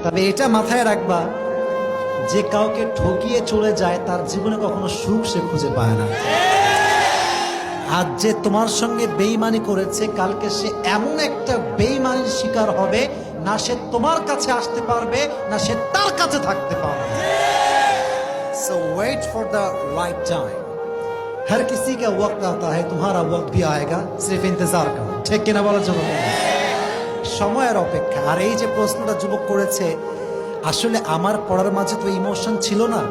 তবে এটা মাথায় রাখবা, যে কাউকে ঠকিয়ে চলে যায় তার জীবনে কখনো সুখ সে খুঁজে পায় না। আজ যে তোমার সঙ্গে বেঈমানি করেছে, কালকে সে এমন একটা বেঈমানির শিকার হবে, না সে তোমার কাছে আসতে পারবে, না সে তার কাছে থাকতে পারবে। So wait for the right time. हर किसी का वक्त आता है, तुम्हारा वक्त भी आएगा, सिर्फ इंतजार करो। ঠিক কিনা বলো যুবক? সময়ের অপেক্ষা। আর এই যে প্রশ্নটা যুবক করেছে, আসলে আমার পড়ার মাঝে তো ইমোশন ছিল না,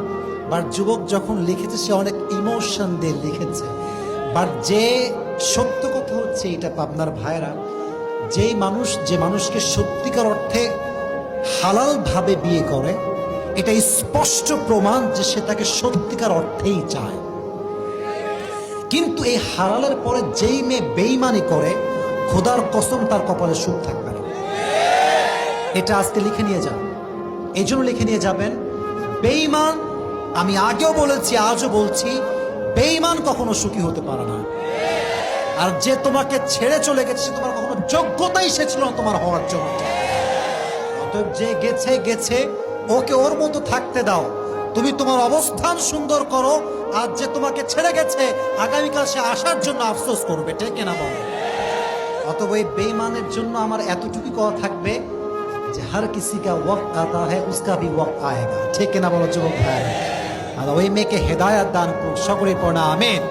বাট যুবক যখন লিখেছে সে অনেক ইমোশন দিয়ে লিখেছে। বাট যে সত্য কথা হচ্ছে এটা পাবনার ভাইরা, যে মানুষকে সত্যিকার অর্থে হালাল ভাবে বিয়ে করে, এটা স্পষ্ট প্রমাণ যে সে তাকে সত্যিকার অর্থেই চায়। কিন্তু এই হালালের পরে যেই মেয়ে বেঈমানি করে, খোদার কসম তার কপালে সুখ থাকবে না। এটা আজকে লিখে নিয়ে যান। এই জন্য লিখে নিয়ে যাবেন, বেঈমান, আমি আগেও বলেছি আজও বলছি, বেঈমান কখনো সুখী হতে পারে না। আর যে তোমাকে ছেড়ে চলে গেছে, সে তোমার কখনো যোগ্যতাই সে ছিল না তোমার হওয়ার জন্য। অতএব যে গেছে গেছে, ওকে ওর মতো থাকতে দাও, তুমি তোমার অবস্থান সুন্দর করো। আজ যে তোমাকে ছেড়ে গেছে, আগামীকাল সে আসার জন্য আফসোস করবে। ঠিক না বল? অতএব এই বেঈমানের জন্য আমার এতটুকু কথা থাকবে যে হর কিসি কা ওয়াক্ত আতা হ্যায়, উসকা ভি ওয়াক্ত আয়েগা। ঠিক না বলো যুবক ভাই? আর ওই মেয়েকে হেদায়েত দান করুক, সকলের পড়া আমিন।